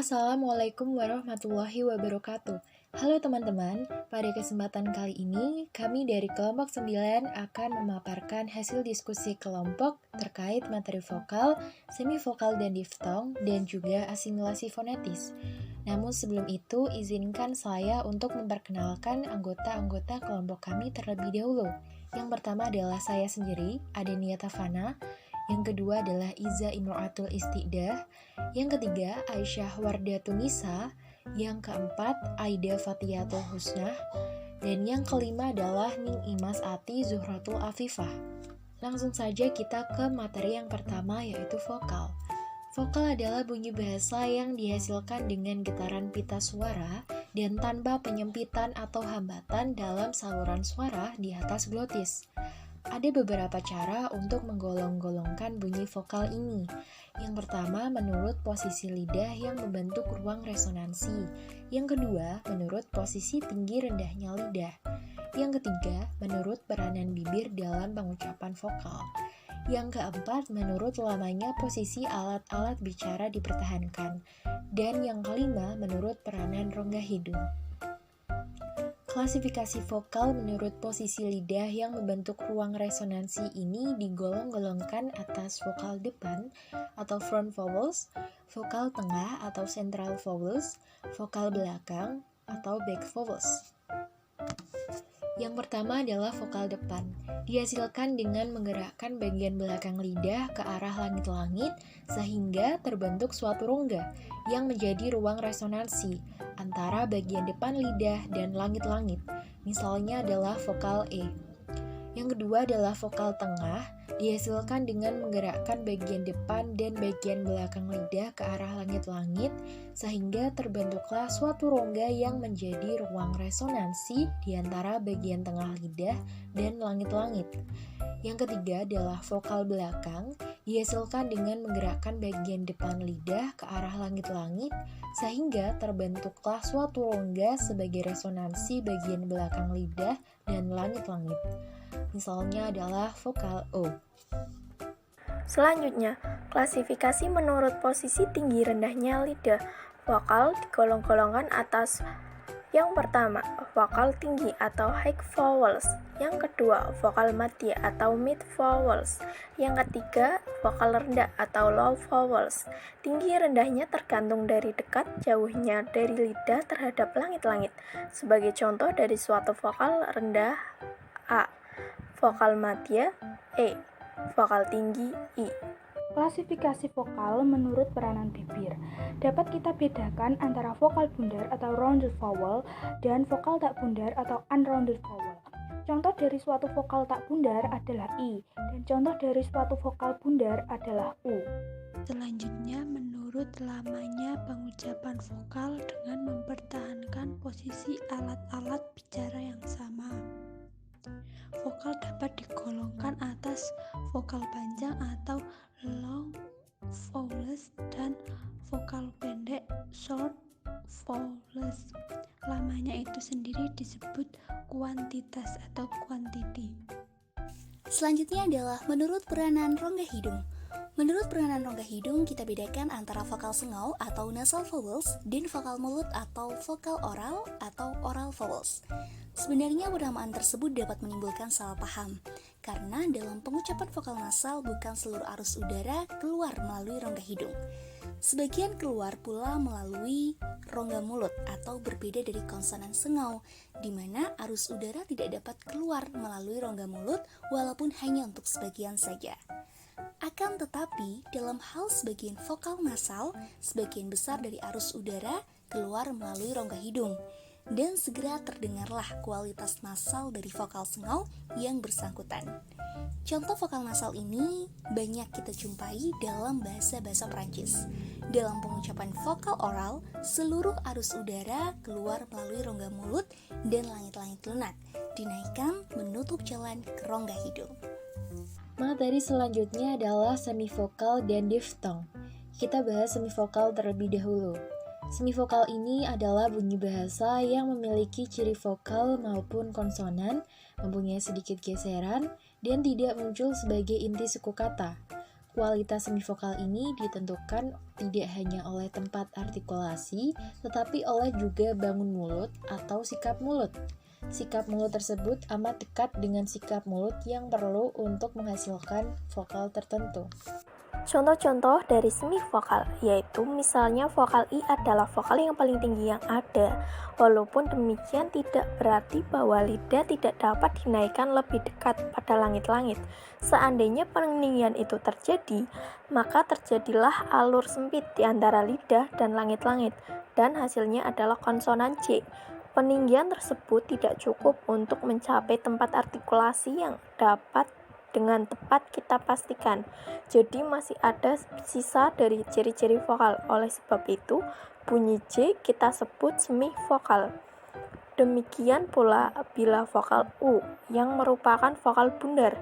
Assalamualaikum warahmatullahi wabarakatuh. Halo teman-teman, pada kesempatan kali ini kami dari kelompok 9 akan memaparkan hasil diskusi kelompok terkait materi vokal, semivokal dan diftong, dan juga asimilasi fonetis. Namun sebelum itu, izinkan saya untuk memperkenalkan anggota-anggota kelompok kami terlebih dahulu. Yang pertama adalah saya sendiri, Adenia Tafana. Yang kedua adalah Iza Imro'atul Istiqdah. Yang ketiga, Aisyah Wardatun Nisa. Yang keempat, Aida Fatiyatul Husnah. Dan yang kelima adalah Ning Imas Ati Zuhratul Afifah. Langsung saja kita ke materi yang pertama, yaitu vokal. Vokal adalah bunyi bahasa yang dihasilkan dengan getaran pita suara dan tanpa penyempitan atau hambatan dalam saluran suara di atas glotis. Ada beberapa cara untuk menggolong-golongkan bunyi vokal ini. Yang pertama, menurut posisi lidah yang membentuk ruang resonansi. Yang kedua, menurut posisi tinggi rendahnya lidah. Yang ketiga, menurut peranan bibir dalam pengucapan vokal. Yang keempat, menurut lamanya posisi alat-alat bicara dipertahankan. Dan yang kelima, menurut peranan rongga hidung. Klasifikasi vokal menurut posisi lidah yang membentuk ruang resonansi ini digolong-golongkan atas vokal depan atau front vowels, vokal tengah atau central vowels, vokal belakang atau back vowels. Yang pertama adalah vokal depan. Dihasilkan dengan menggerakkan bagian belakang lidah ke arah langit-langit sehingga terbentuk suatu rongga yang menjadi ruang resonansi antara bagian depan lidah dan langit-langit. Misalnya adalah vokal E. Yang kedua adalah vokal tengah, dihasilkan dengan menggerakkan bagian depan dan bagian belakang lidah ke arah langit-langit, sehingga terbentuklah suatu rongga yang menjadi ruang resonansi di antara bagian tengah lidah dan langit-langit. Yang ketiga adalah vokal belakang, dihasilkan dengan menggerakkan bagian depan lidah ke arah langit-langit, sehingga terbentuklah suatu rongga sebagai resonansi bagian belakang lidah dan langit-langit. Misalnya adalah vokal O. Selanjutnya, klasifikasi menurut posisi tinggi rendahnya lidah. Vokal digolong-golongkan atas. Yang pertama, vokal tinggi atau high vowels. Yang kedua, vokal madya atau mid vowels. Yang ketiga, vokal rendah atau low vowels. Tinggi rendahnya tergantung dari dekat jauhnya dari lidah terhadap langit-langit. Sebagai contoh dari suatu vokal rendah A, vokal madya E, vokal tinggi I. Klasifikasi vokal menurut peranan bibir. Dapat kita bedakan antara vokal bundar atau rounded vowel dan vokal tak bundar atau unrounded vowel. Contoh dari suatu vokal tak bundar adalah I, dan contoh dari suatu vokal bundar adalah U. Selanjutnya, menurut lamanya pengucapan vokal dengan mempertahankan posisi alat-alat bicara yang sama. Vokal dapat digolongkan atas vokal panjang atau long vowels dan vokal pendek short vowels. Lamanya itu sendiri disebut kuantitas atau quantity. Selanjutnya adalah menurut peranan rongga hidung. Menurut peranan rongga hidung, kita bedakan antara vokal sengau atau nasal vowels dan vokal mulut atau vokal oral atau oral vowels. Sebenarnya penamaan tersebut dapat menimbulkan salah paham, karena dalam pengucapan vokal nasal bukan seluruh arus udara keluar melalui rongga hidung. Sebagian keluar pula melalui rongga mulut atau berbeda dari konsonan sengau, di mana arus udara tidak dapat keluar melalui rongga mulut walaupun hanya untuk sebagian saja. Akan tetapi, dalam hal sebagian vokal nasal, sebagian besar dari arus udara keluar melalui rongga hidung, dan segera terdengarlah kualitas nasal dari vokal sengau yang bersangkutan. Contoh vokal nasal ini banyak kita jumpai dalam bahasa-bahasa Prancis. Dalam pengucapan vokal oral, seluruh arus udara keluar melalui rongga mulut dan langit-langit lunak, dinaikkan menutup jalan ke rongga hidung. Materi selanjutnya adalah semivokal dan diftong. Kita bahas semivokal terlebih dahulu. Semivokal ini adalah bunyi bahasa yang memiliki ciri vokal maupun konsonan, mempunyai sedikit geseran, dan tidak muncul sebagai inti suku kata. Kualitas semivokal ini ditentukan tidak hanya oleh tempat artikulasi, tetapi oleh juga bangun mulut atau sikap mulut. Sikap mulut tersebut amat dekat dengan sikap mulut yang perlu untuk menghasilkan vokal tertentu. Contoh-contoh dari semivokal, yaitu misalnya vokal I adalah vokal yang paling tinggi yang ada. Walaupun demikian tidak berarti bahwa lidah tidak dapat dinaikkan lebih dekat pada langit-langit. Seandainya peninggian itu terjadi, maka terjadilah alur sempit di antara lidah dan langit-langit, dan hasilnya adalah konsonan C. Peninggian tersebut tidak cukup untuk mencapai tempat artikulasi yang dapat dengan tepat kita pastikan. Jadi masih ada sisa dari ciri-ciri vokal. Oleh sebab itu, bunyi J kita sebut semivokal. Demikian pula bila vokal U yang merupakan vokal bundar.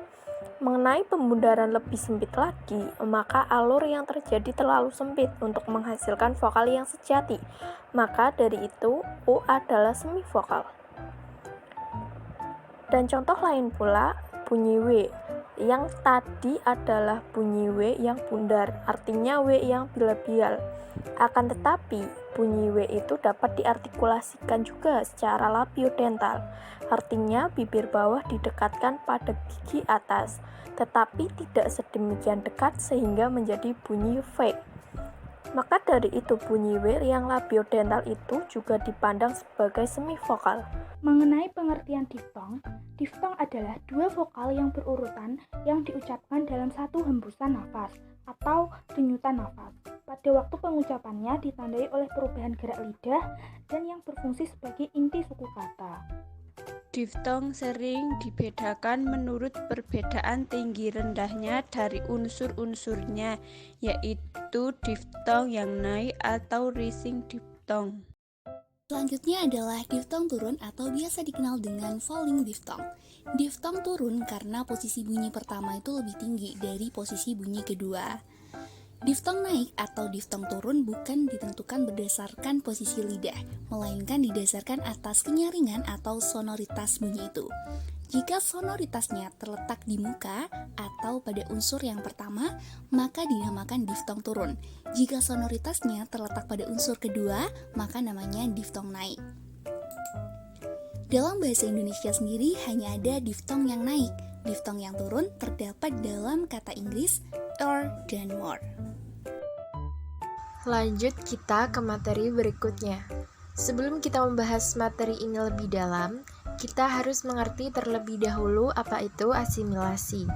Mengenai pembundaran lebih sempit lagi, maka alur yang terjadi terlalu sempit untuk menghasilkan vokal yang sejati. Maka dari itu, U adalah semivokal. Dan contoh lain pula, bunyi W. Yang tadi adalah bunyi W yang bundar, artinya W yang bilabial. Akan tetapi, bunyi W itu dapat diartikulasikan juga secara labiodental, artinya bibir bawah didekatkan pada gigi atas, tetapi tidak sedemikian dekat sehingga menjadi bunyi V. Maka dari itu bunyi W yang labiodental itu juga dipandang sebagai semivokal. Mengenai pengertian diftong, diftong adalah dua vokal yang berurutan yang diucapkan dalam satu hembusan nafas atau denyutan nafas. Pada waktu pengucapannya ditandai oleh perubahan gerak lidah dan yang berfungsi sebagai inti suku kata. Diftong sering dibedakan menurut perbedaan tinggi rendahnya dari unsur-unsurnya, yaitu diftong yang naik atau rising diftong. Selanjutnya adalah diftong turun atau biasa dikenal dengan falling diftong. Diftong turun karena posisi bunyi pertama itu lebih tinggi dari posisi bunyi kedua. Diftong naik atau diftong turun bukan ditentukan berdasarkan posisi lidah, melainkan didasarkan atas kenyaringan atau sonoritas bunyi itu. Jika sonoritasnya terletak di muka atau pada unsur yang pertama, maka dinamakan diftong turun. Jika sonoritasnya terletak pada unsur kedua, maka namanya diftong naik. Dalam bahasa Indonesia sendiri hanya ada diftong yang naik. Diftong yang turun terdapat dalam kata Inggris or dan more. Lanjut kita ke materi berikutnya. Sebelum kita membahas materi ini lebih dalam, kita harus mengerti terlebih dahulu apa itu asimilasi.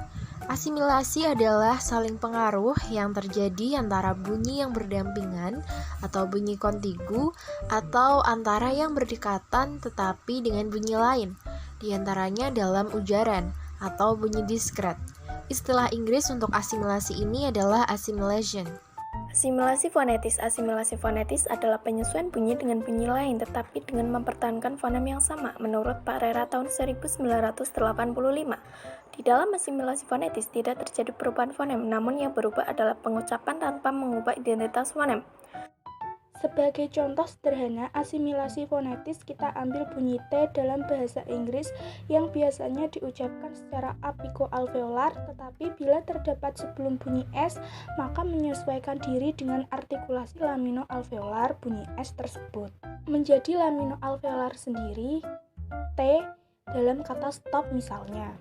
Asimilasi adalah saling pengaruh yang terjadi antara bunyi yang berdampingan atau bunyi kontigu atau antara yang berdekatan tetapi dengan bunyi lain, diantaranya dalam ujaran atau bunyi diskret. Istilah Inggris untuk asimilasi ini adalah assimilation. Asimilasi fonetis adalah penyesuaian bunyi dengan bunyi lain tetapi dengan mempertahankan fonem yang sama menurut Pak Rera tahun 1985. Di dalam asimilasi fonetis tidak terjadi perubahan fonem, namun yang berubah adalah pengucapan tanpa mengubah identitas fonem. Sebagai contoh sederhana asimilasi fonetis, kita ambil bunyi T dalam bahasa Inggris yang biasanya diucapkan secara apiko-alveolar, tetapi bila terdapat sebelum bunyi S, maka menyesuaikan diri dengan artikulasi lamino-alveolar bunyi S tersebut. Menjadi lamino-alveolar sendiri, T dalam kata stop misalnya.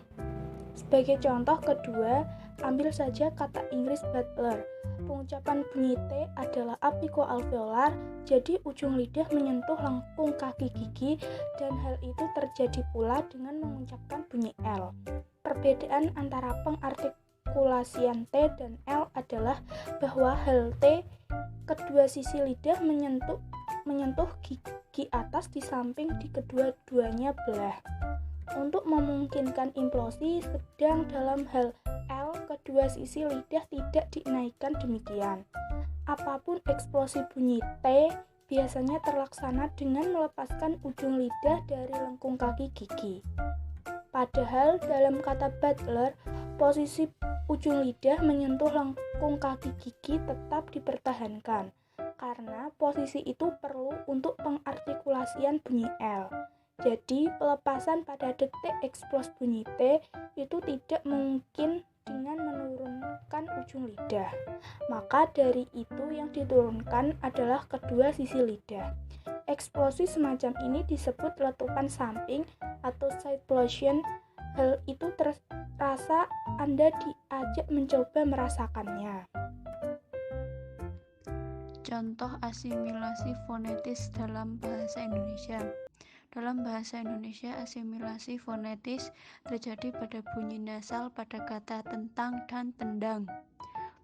Sebagai contoh kedua, ambil saja kata Inggris butler. Pengucapan bunyi T adalah apiko-alveolar, jadi ujung lidah menyentuh lengkung kaki gigi dan hal itu terjadi pula dengan mengucapkan bunyi L. Perbedaan antara pengartikulasian T dan L adalah bahwa hal T kedua sisi lidah menyentuh gigi atas di samping di kedua-duanya belah. Untuk memungkinkan implosi, sedang dalam hal L kedua sisi lidah tidak dinaikkan demikian. Apapun eksplosi bunyi T biasanya terlaksana dengan melepaskan ujung lidah dari lengkung kaki gigi. Padahal dalam kata butler, posisi ujung lidah menyentuh lengkung kaki gigi tetap dipertahankan, karena posisi itu perlu untuk pengartikulasian bunyi L. Jadi, pelepasan pada detik eksplos bunyi T itu tidak mungkin dengan menurunkan ujung lidah. Maka dari itu yang diturunkan adalah kedua sisi lidah. Eksplosi semacam ini disebut letupan samping atau side explosion. Hal itu terasa Anda diajak mencoba merasakannya. Contoh asimilasi fonetis dalam bahasa Indonesia. Dalam bahasa Indonesia, asimilasi fonetis terjadi pada bunyi nasal pada kata tentang dan tendang.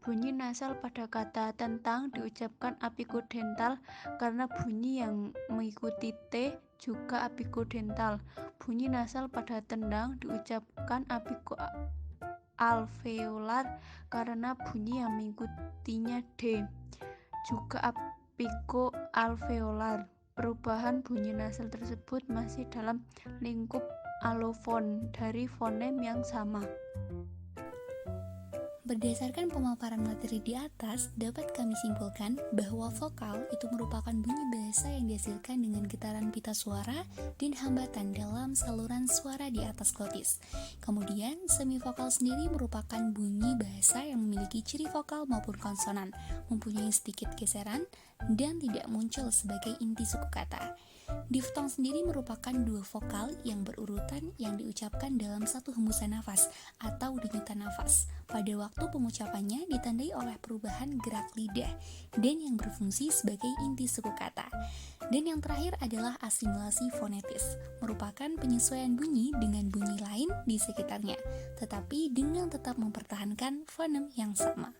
Bunyi nasal pada kata tentang diucapkan apikodental karena bunyi yang mengikuti T juga apikodental. Bunyi nasal pada tendang diucapkan apikoalveolar karena bunyi yang mengikutinya D juga apikoalveolar. Perubahan bunyi nasal tersebut masih dalam lingkup alofon dari fonem yang sama. Berdasarkan pemaparan materi di atas, dapat kami simpulkan bahwa vokal itu merupakan bunyi bahasa yang dihasilkan dengan getaran pita suara dan hambatan dalam saluran suara di atas glotis. Kemudian, semivokal sendiri merupakan bunyi bahasa yang memiliki ciri vokal maupun konsonan, mempunyai sedikit geseran, dan tidak muncul sebagai inti suku kata. Diftong sendiri merupakan dua vokal yang berurutan yang diucapkan dalam satu hembusan nafas atau denyutan nafas. Pada waktu pengucapannya ditandai oleh perubahan gerak lidah dan yang berfungsi sebagai inti suku kata. Dan yang terakhir adalah asimilasi fonetis, merupakan penyesuaian bunyi dengan bunyi lain di sekitarnya, tetapi dengan tetap mempertahankan fonem yang sama.